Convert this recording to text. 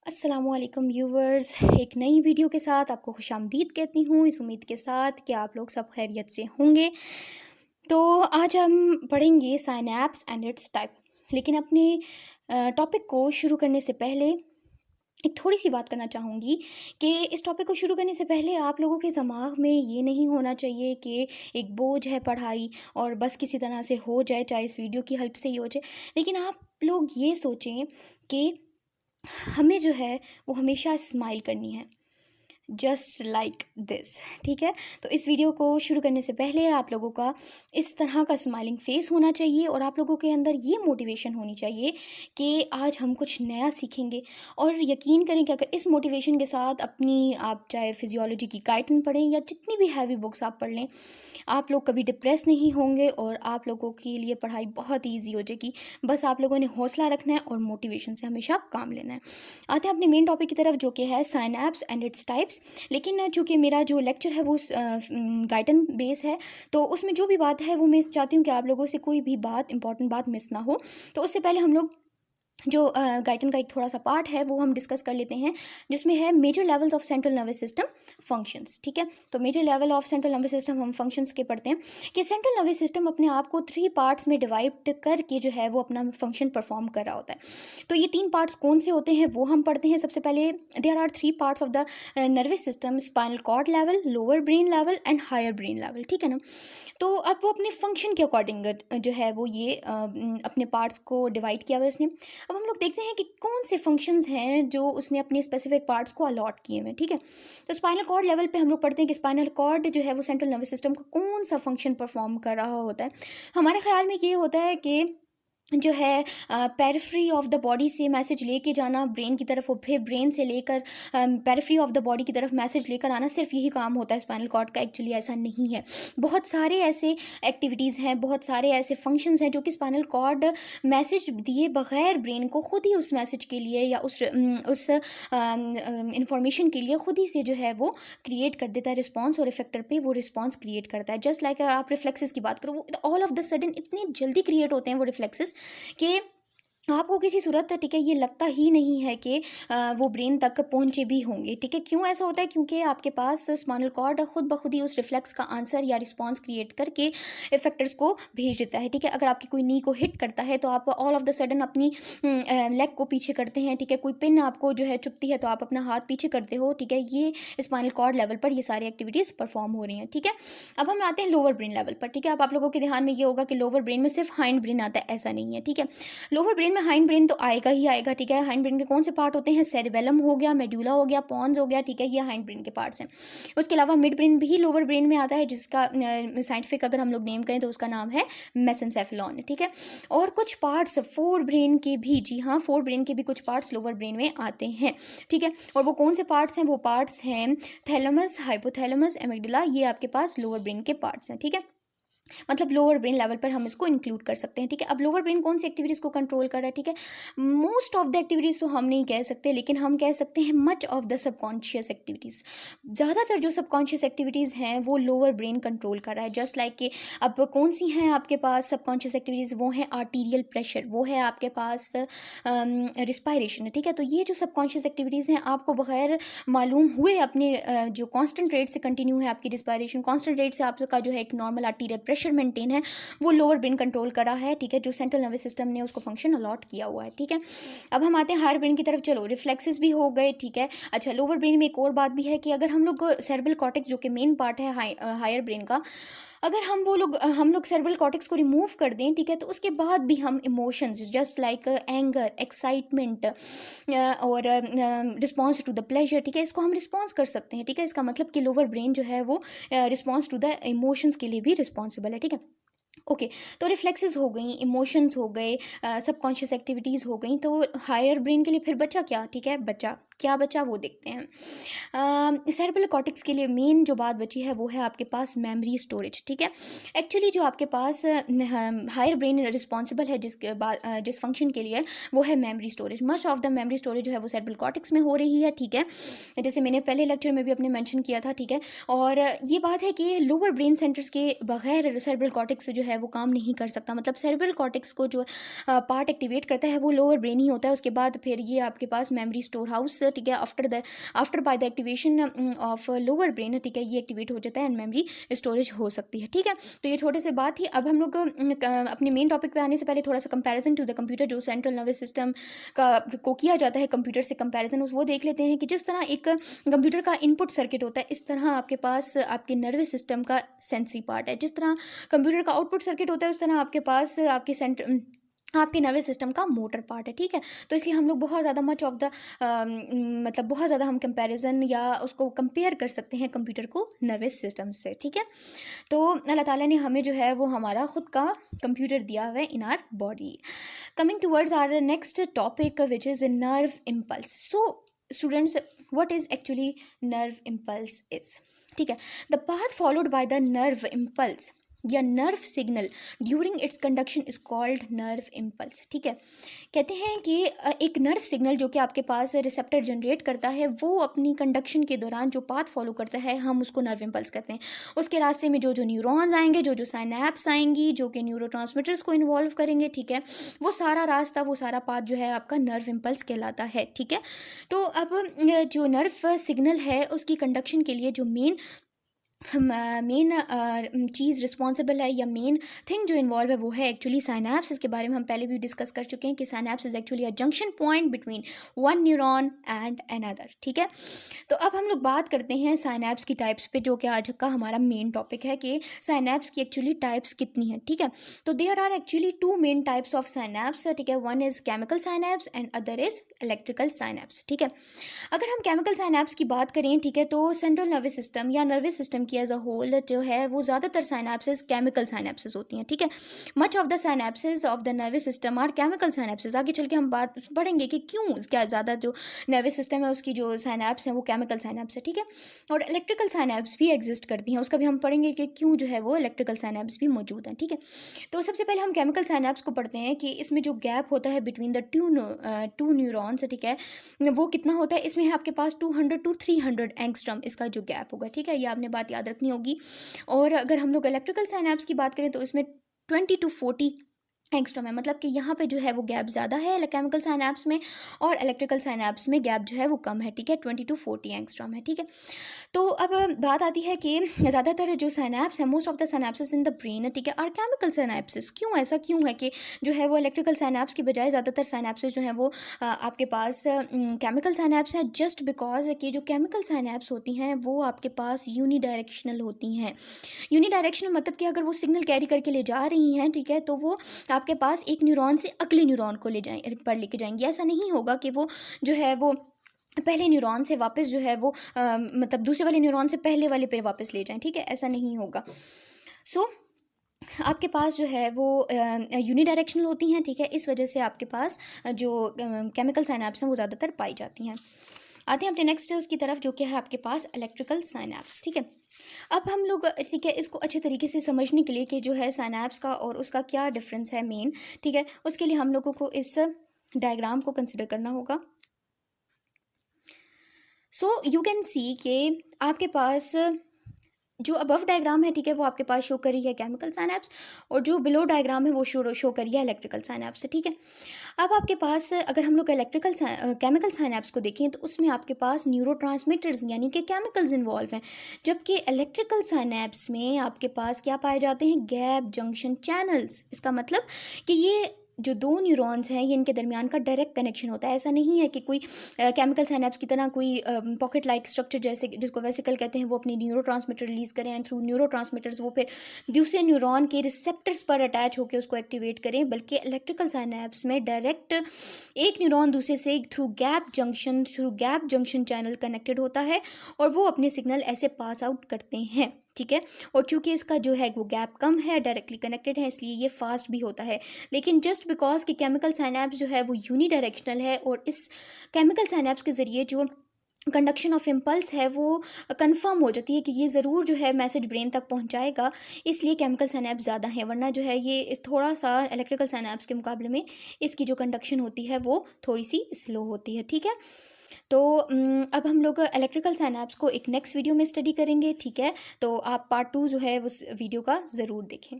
अस्सलामुअलैकुम व्यूवर्स, एक नई वीडियो के साथ आपको खुशामदीद कहती हूँ, इस उम्मीद के साथ कि आप लोग सब खैरियत से होंगे। तो आज हम पढ़ेंगे साइनैप्स एंड इट्स टाइप। लेकिन अपने टॉपिक को शुरू करने से पहले एक थोड़ी सी बात करना चाहूँगी कि इस टॉपिक को शुरू करने से पहले आप लोगों के दिमाग में ये नहीं होना चाहिए कि एक बोझ है पढ़ाई और बस किसी तरह से हो जाए, चाहे इस वीडियो की हेल्प से ही हो जाए। लेकिन आप लोग ये सोचें कि हमें जो है वो हमेशा स्माइल करनी है, जस्ट लाइक दिस। ठीक है, तो इस वीडियो को शुरू करने से पहले आप लोगों का इस तरह का स्माइलिंग फेस होना चाहिए और आप लोगों के अंदर ये मोटिवेशन होनी चाहिए कि आज हम कुछ नया सीखेंगे। और यकीन करें कि अगर इस मोटिवेशन के साथ अपनी आप चाहे फिजियोलॉजी की गाइडेंस पढ़ें या जितनी भी हैवी बुक्स आप पढ़ लें, आप लोग कभी डिप्रेस नहीं होंगे और आप लोगों के लिए पढ़ाई बहुत ईजी हो जाएगी। बस आप लोगों ने हौसला रखना है और मोटिवेशन से हमेशा काम लेना है। आते हैं अपने मेन टॉपिक की तरफ, जो कि है साइनैप्स एंड इट्स टाइप्स। लेकिन चूँकि मेरा जो लेक्चर है वो गाइडन बेस है, तो उसमें जो भी बात है वो मैं चाहती हूँ कि आप लोगों से कोई भी बात इंपॉर्टेंट बात मिस ना हो। तो उससे पहले हम लोग जो गाइडन का एक थोड़ा सा पार्ट है वो हम डिस्कस कर लेते हैं, जिसमें है major levels of central nervous system functions. ठीक है, तो major level of central nervous system हम फंक्शंस के पढ़ते हैं कि सेंट्रल नर्वस सिस्टम अपने आप को 3 पार्ट्स में डिवाइड करके जो है वो अपना फंक्शन परफॉर्म कर रहा होता है। तो ये 3 पार्ट्स कौन से होते हैं वो हम पढ़ते हैं। सबसे पहले there are 3 parts of the nervous system: spinal cord level, lower brain level and higher brain level. ठीक है ना, तो अब वो अपने फंक्शन के अकॉर्डिंग जो है वो ये अपने पार्ट्स को डिवाइड किया हुआ है उसने। अब हम लोग देखते हैं कि कौन से फंक्शंस हैं जो उसने अपने स्पेसिफिक पार्ट्स को अलॉट किए हुए हैं। ठीक है, तो स्पाइनल कॉर्ड लेवल पे हम लोग पढ़ते हैं कि स्पाइनल कॉर्ड जो है वो सेंट्रल नर्वस सिस्टम का कौन सा फंक्शन परफॉर्म कर रहा होता है। हमारे ख्याल में ये होता है कि जो है पेरिफेरी ऑफ द बॉडी से मैसेज लेके जाना ब्रेन की तरफ, और फिर ब्रेन से लेकर पेरिफेरी ऑफ द बॉडी की तरफ मैसेज लेकर आना, सिर्फ यही काम होता है स्पाइनल कॉर्ड का। एक्चुअली ऐसा नहीं है, बहुत सारे ऐसे एक्टिविटीज़ हैं, बहुत सारे ऐसे फंक्शंस हैं जो कि स्पाइनल कॉर्ड मैसेज दिए बगैर ब्रेन को खुद ही उस मैसेज के लिए या उस इंफॉर्मेशन के लिए खुद ही से जो है वो क्रिएट कर देता है रिस्पॉन्स, और इफेक्टर पे वो रिस्पॉन्स क्रिएट करता है। जस्ट लाइक आप रिफ्लेक्सेस की बात करो, वो ऑल ऑफ द सडन इतनी जल्दी क्रिएट होते हैं वो रिफ्लेक्सेस कि आपको किसी सूरत, ठीक है, ये लगता ही नहीं है कि वो ब्रेन तक पहुंचे भी होंगे। ठीक है, क्यों ऐसा होता है? क्योंकि आपके पास स्पाइनल कॉर्ड खुद ब खुद ही उस रिफ्लेक्स का आंसर या रिस्पांस क्रिएट करके इफेक्टर्स को भेज देता है। ठीक है, अगर आपकी कोई नी को हिट करता है तो आप ऑल ऑफ द सडन अपनी लेग को पीछे करते हैं। ठीक है, कोई पिन आपको जो है चुभती है तो आप अपना हाथ पीछे करते हो। ठीक है, ये स्पाइनल कॉर्ड लेवल पर ये सारी एक्टिविटीज़ परफॉर्म हो रही हैं। ठीक है, अब हम आते हैं लोअर ब्रेन लेवल पर। ठीक है, अब आप लोगों के ध्यान में ये होगा कि लोअर ब्रेन में सिर्फ हाइंड ब्रेन आता है, ऐसा नहीं है। ठीक है, लोअर ब्रेन में हाइंड ब्रेन तो आएगा ही आएगा। ठीक है, हाइंड ब्रेन के कौन से पार्ट होते हैं? सेरिबेलम हो गया, मेडुला हो गया, पॉन्स हो गया। ठीक है, ये हाइंड ब्रेन के पार्ट्स हैं। उसके अलावा मिड ब्रेन भी लोअर ब्रेन में आता है, जिसका साइंटिफिक अगर हम लोग नेम करें तो उसका नाम है मेसेंसेफेलॉन। ठीक है, और कुछ पार्ट्स फोर ब्रेन के भी, जी हाँ, फोर ब्रेन के भी कुछ पार्ट्स लोअर ब्रेन में आते हैं। ठीक है, और वो कौन से पार्ट्स हैं? वो पार्ट्स हैं थैलेमस, हाइपोथैलेमस, एमिगडाला, ये आपके पास लोअर ब्रेन के पार्ट्स हैं। ठीक है, मतलब लोअर ब्रेन लेवल पर हम इसको इंक्लूड कर सकते हैं। ठीक है, अब लोअर ब्रेन कौन सी एक्टिविटीज़ को कंट्रोल कर रहा है? ठीक है, मोस्ट ऑफ द एक्टिविटीज़ तो हम नहीं कह सकते, लेकिन हम कह सकते हैं much of the subconscious activities. ज़्यादातर जो सबकॉन्शियस एक्टिविटीज़ हैं वो लोअर ब्रेन कंट्रोल कर रहा है। जस्ट लाइक कि अब कौन सी हैं आपके पास सबकॉन्शियस एक्टिविटीज़? वो है आर्टीरियल प्रेशर, वो है आपके पास रिस्पायरेशन। ठीक है, तो ये जो सबकॉन्शियस एक्टिविटीज़ हैं आपको बगैर मालूम हुए अपने जो कांस्टेंट रेट से कंटिन्यू है आपकी रिस्पायरेशन, कांस्टेंट रेट से आपका जो है एक नॉर्मल आर्टीरियल प्रेशर मेंटेन है, वो लोअर ब्रेन कंट्रोल करा है। ठीक है, जो सेंट्रल नर्वस सिस्टम ने उसको फंक्शन अलॉट किया हुआ है। ठीक है, अब हम आते हैं हायर ब्रेन की तरफ। चलो, रिफ्लेक्सेस भी हो गए। ठीक है, अच्छा, लोअर ब्रेन में एक और बात भी है कि अगर हम लोग सेरेब्रल कॉर्टेक्स, जो कि मेन पार्ट है हायर ब्रेन का, अगर हम लोग सेरेब्रल कॉर्टेक्स को रिमूव कर दें, ठीक है, तो उसके बाद भी हम emotions just like anger, excitement और रिस्पॉन्स टू द प्लेजर, ठीक है, इसको हम रिस्पॉन्स कर सकते हैं। ठीक है, इसका मतलब कि लोअर ब्रेन जो है वो रिस्पॉन्स टू द इमोशंस के लिए भी रिस्पॉन्सिबल है। ठीक है, ओके, तो रिफ्लेक्सेस हो गई, इमोशंस हो गए, सबकॉन्शियस एक्टिविटीज़ हो गई, तो हायर ब्रेन के लिए फिर बचा क्या? ठीक है, बचा क्या बचा वो देखते हैं। सेरेब्रल कॉर्टेक्स के लिए मेन जो बात बची है वो है आपके पास मेमोरी स्टोरेज, ठीक है। एक्चुअली जो आपके पास हायर ब्रेन रिस्पॉन्सिबल है जिसके बाद जिस फंक्शन के लिए, वो है memory storage. Much of the memory storage जो है वो सेरेब्रल कॉर्टेक्स में हो रही है, ठीक है, जैसे मैंने पहले लेक्चर में भी अपने मेंशन किया था, ठीक है। और ये बात है कि लोअर ब्रेन सेंटर्स के बगैर सेरेब्रल कॉर्टेक्स जो है वो काम नहीं कर सकता। मतलब सेरेब्रल कॉर्टेक्स को जो पार्ट एक्टिवेट करता है वो लोअर ब्रेन ही होता है। उसके बाद फिर ये आपके पास मेमोरी स्टोर हाउस, ठीक है, after by the activation of lower brain, ठीक है, ये एक्टिवेट हो जाता है एंड मेमोरी स्टोरेज हो सकती है, ठीक है। तो ये छोटे से बात थी। अब हम लोग अपने मेन टॉपिक पे आने से पहले थोड़ा सा कंपैरिजन टू द कंप्यूटर, जो सेंट्रल नर्वस सिस्टम का को किया जाता है कंप्यूटर से कंपैरिजन, वो देख लेते हैं कि जिस तरह एक कंप्यूटर का इनपुट सर्किट होता है, इस तरह आपके पास आपके नर्वस सिस्टम का सेंसरी पार्ट है। जिस तरह कंप्यूटर का आउटपुट सर्किट होता है, उस तरह आपके पास आपके नर्वस सिस्टम का मोटर पार्ट है, ठीक है। तो इसलिए हम लोग बहुत ज़्यादा मच ऑफ द मतलब बहुत ज़्यादा हम कंपैरिजन या उसको कंपेयर कर सकते हैं कंप्यूटर को नर्वस सिस्टम से, ठीक है। तो अल्लाह ताला ने हमें जो है वो हमारा ख़ुद का कंप्यूटर दिया हुआ है in our body. Coming towards our next topic which is nerve impulse. So students, what is actually nerve impulse is, ठीक है, the path followed by the nerve impulse या nerve signal during its conduction is called nerve impulse, ठीक है। कहते हैं कि एक nerve signal जो कि आपके पास रिसेप्टर जनरेट करता है, वो अपनी कंडक्शन के दौरान जो पाथ फॉलो करता है, हम उसको नर्व इम्पल्स कहते हैं। उसके रास्ते में जो जो न्यूरॉन्स आएंगे, जो जो साइनैप्स आएंगी, जो कि न्यूरोट्रांसमीटर्स को इन्वॉल्व करेंगे, ठीक है, वो सारा रास्ता, वो सारा पाथ जो है आपका नर्व इम्पल्स कहलाता है, ठीक है। तो अब जो नर्व सिग्नल है उसकी कंडक्शन के लिए जो मेन चीज़ रिस्पॉन्सिबल है या मेन थिंग जो इन्वॉल्व है वो है एक्चुअली साइनैप्स। इसके बारे में हम पहले भी डिस्कस कर चुके हैं कि synapse is actually a junction point between one neuron and another, ठीक है। तो अब हम लोग बात करते हैं साइनैप्स की टाइप्स पे, जो कि आज का हमारा मेन टॉपिक है कि साइनैप्स की एक्चुअली टाइप्स कितनी हैं, ठीक है। तो there are actually two main types of synapse, ठीक है। One is chemical synapse and other is electrical synapse, ठीक है। अगर हम केमिकल साइनैप्स की बात करें, ठीक है, तो सेंट्रल नर्वस सिस्टम या नर्वस सिस्टम की एज अ होल जो है वो ज़्यादातर साइनैप्सेस केमिकल साइनैप्सेस होती हैं, ठीक है। Much of the synapses of the nervous system are chemical synapses. आगे चल के हम बात पढ़ेंगे कि क्यों, क्या ज़्यादा जो नर्वस सिस्टम है उसकी जो साइनैप्स हैं वो केमिकल साइनैप्स है, ठीक है। और इलेक्ट्रिकल साइनैप्स भी एग्जिस्ट करती हैं, उसका भी हम पढ़ेंगे कि क्यों जो है वो इलेक्ट्रिकल साइनैप्स भी मौजूद हैं, ठीक है। तो सबसे पहले हम केमिकल साइनैप्स को पढ़ते हैं कि इसमें जो गैप होता है बिटवीन द टू न्यूरॉन्स, ठीक है, वो कितना होता है। इसमें है आपके पास 200 to 300 एंगस्ट्रम इसका जो गैप होगा, ठीक है, ये आपने बात याद रखनी होगी। और अगर हम लोग इलेक्ट्रिकल साइनैप्स की बात करें तो इसमें 20 to 40 एंगस्ट्रॉम है। मतलब कि यहाँ पे जो है वो गैप ज़्यादा है केमिकल साइनैप्स में, और इलेक्ट्रिकल साइनैप्स में गैप जो है वो कम है, ठीक है, 20 to 40 एंगस्ट्रॉम है, ठीक है। तो अब बात आती है कि ज़्यादातर जो साइनैप्स है, most of the synapses in the brain, ठीक है, और केमिकल साइनैप्सेस। क्यों ऐसा क्यों है कि जो है वो इलेक्ट्रिकल साइनैप्स की बजाय ज़्यादातर साइनैप्सेस जो हैं वो आपके पास केमिकल साइनैप्स हैं? जस्ट बिकॉज कि जो केमिकल साइनैप्स होती हैं वो आपके पास यूनी डायरेक्शनल होती हैं। यूनी डायरेक्शनल मतलब कि अगर वो सिग्नल कैरी करके ले जा रही हैं, ठीक है, तो वो आपके पास एक न्यूरॉन से अगले न्यूरॉन को लेके जाएंगी। ऐसा नहीं होगा कि वो जो है वो पहले न्यूरॉन से वापस जो है वो मतलब दूसरे वाले न्यूरॉन से पहले वाले पे वापस ले जाएं, ठीक है, ऐसा नहीं होगा। सो आपके पास जो है वो यूनी डायरेक्शनल होती हैं, ठीक है। इस वजह से आपके पास जो केमिकल साइनैप्स हैं वो ज़्यादातर पाई जाती हैं। आते हैं अपने नेक्स्ट उसकी तरफ, जो कि है आपके पास इलेक्ट्रिकल साइनैप्स, ठीक है। अब हम लोग, ठीक है, इसको अच्छे तरीके से समझने के लिए कि जो है साइनैप्स का और उसका क्या डिफरेंस है मेन, ठीक है, उसके लिए हम लोगों को इस डायग्राम को कंसिडर करना होगा। सो यू कैन सी कि आपके पास जो अबव डायग्राम है, ठीक है, वो आपके पास शो करी है केमिकल साइनैप्स, और जो बिलो डायग्राम है वो शो करी है इलेक्ट्रिकल साइनैप्स, ठीक है। अब आपके पास अगर हम लोग केमिकल साइनैप्स को देखें तो उसमें आपके पास न्यूरोट्रांसमीटर्स यानी कि केमिकल्स इन्वॉल्व हैं, जबकि इलेक्ट्रिकल साइनैप्स में आपके पास क्या पाए जाते हैं? Gap junction channels. इसका मतलब कि ये जो दो न्यूरॉन्स हैं ये इनके दरमियान का डायरेक्ट कनेक्शन होता है। ऐसा नहीं है कि कोई केमिकल साइनैप्स की तरह कोई पॉकेट लाइक स्ट्रक्चर जैसे जिसको वेसिकल कहते हैं वो अपनी न्यूरोट्रांसमीटर रिलीज करें एंड थ्रू न्यूरोट्रांसमीटर्स वो फिर दूसरे न्यूरॉन के रिसेप्टर्स पर अटैच होकर उसको एक्टिवेट करें, बल्कि इलेक्ट्रिकल साइनैप्स में डायरेक्ट एक न्यूरॉन दूसरे से through gap junction channel connected होता है और वो अपने सिग्नल ऐसे पास आउट करते हैं, ठीक है। और चूंकि इसका जो है वो गैप कम है, डायरेक्टली कनेक्टेड है, इसलिए ये फास्ट भी होता है। लेकिन जस्ट बिकॉज कि केमिकल साइनेप्स जो है वो यूनिडायरेक्शनल है और इस केमिकल साइनेप्स के ज़रिए जो कंडक्शन ऑफ इम्पल्स है वो कंफर्म हो जाती है कि ये ज़रूर जो है मैसेज ब्रेन तक पहुंचाएगा, इसलिए केमिकल साइनेप्स ज़्यादा हैं। वरना जो है ये थोड़ा सा इलेक्ट्रिकल साइनेप्स के मुकाबले में इसकी जो कंडक्शन होती है वो थोड़ी सी स्लो होती है, ठीक है। तो अब हम लोग इलेक्ट्रिकल साइनेप्स को एक नेक्स्ट वीडियो में स्टडी करेंगे, ठीक है। तो आप पार्ट 2 जो है उस वीडियो का ज़रूर देखें।